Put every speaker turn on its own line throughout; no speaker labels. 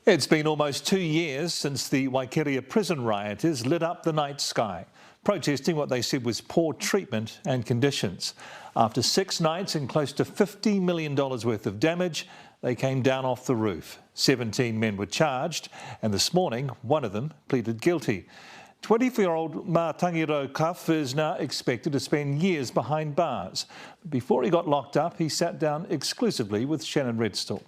It's been almost 2 years since the Waikeria Prison rioters lit up the night sky, protesting what they said was poor treatment and conditions. After 6 nights and close to $50 million worth of damage, they came down off the roof. 17 men were charged, and this morning, one of them pleaded guilty. 24-year-old Waikeria Cuff is now expected to spend years behind bars. Before he got locked up, he sat down exclusively with Shannon Redstall.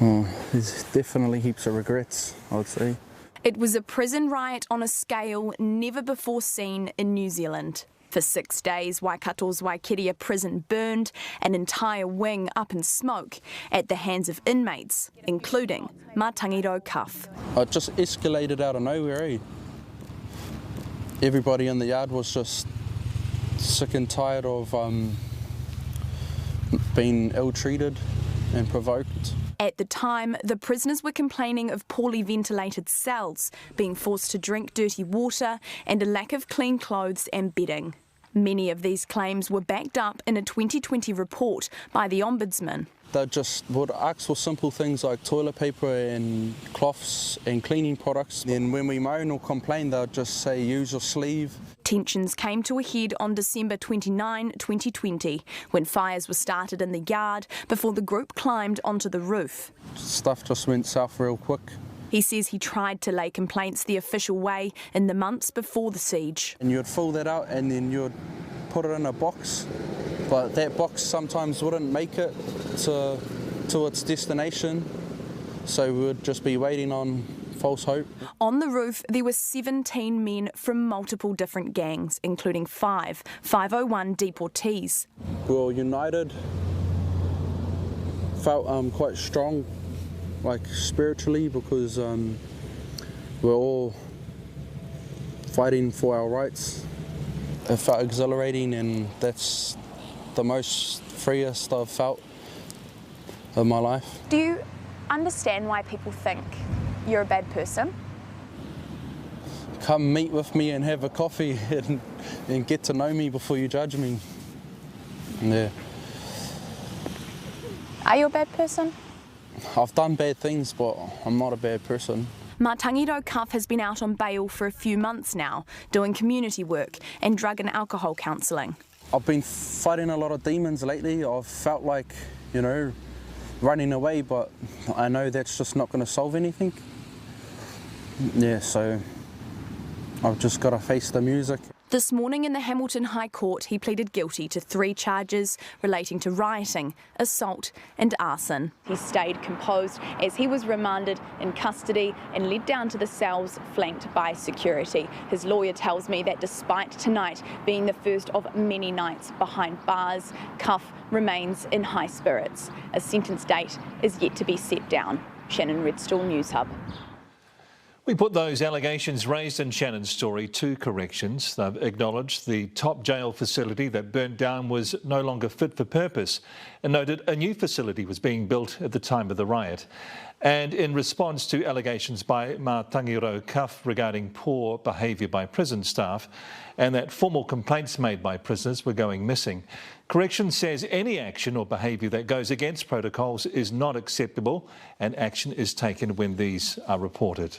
There's definitely heaps of regrets, I would say.
It was a prison riot on a scale never before seen in New Zealand. For 6 days, Waikato's Waikeria Prison burned, an entire wing up in smoke, at the hands of inmates, including Waikeria Cuff.
It just escalated out of nowhere, eh? Everybody in the yard was just sick and tired of being ill-treated and provoked.
At the time, the prisoners were complaining of poorly ventilated cells, being forced to drink dirty water, and a lack of clean clothes and bedding. Many of these claims were backed up in a 2020 report by the Ombudsman.
They just would ask for simple things like toilet paper and cloths and cleaning products. Then when we moan or complain, they'll just say, use your sleeve.
Tensions came to a head on December 29, 2020, when fires were started in the yard before the group climbed onto the roof.
Stuff just went south real quick.
He says he tried to lay complaints the official way in the months before the siege.
And you'd fill that out and then you'd put it in a box, but that box sometimes wouldn't make it to its destination, so we would just be waiting on false hope.
On the roof, there were 17 men from multiple different gangs, including 501 deportees.
We were united, felt quite strong, like spiritually, because we're all fighting for our rights. It felt exhilarating, and that's the most freest I've felt of my life.
Do you understand why people think you're a bad person?
Come meet with me and have a coffee and get to know me before you judge me. Yeah.
Are you a bad person?
I've done bad things, but I'm not a bad person.
Waikeria Cuff has been out on bail for a few months now, doing community work and drug and alcohol counselling.
I've been fighting a lot of demons lately. I've felt like, running away, but I know that's just not going to solve anything. Yeah, so I've just got to face the music.
This morning in the Hamilton High Court, he pleaded guilty to 3 charges relating to rioting, assault and arson. He stayed composed as he was remanded in custody and led down to the cells flanked by security. His lawyer tells me that despite tonight being the first of many nights behind bars, Cuff remains in high spirits. A sentence date is yet to be set down. Shannon Redstall, Newshub.
We put those allegations raised in Shannon's story to corrections. They've acknowledged the top jail facility that burnt down was no longer fit for purpose and noted a new facility was being built at the time of the riot. And in response to allegations by Waikeria Cuff regarding poor behaviour by prison staff and that formal complaints made by prisoners were going missing, Corrections says any action or behaviour that goes against protocols is not acceptable and action is taken when these are reported.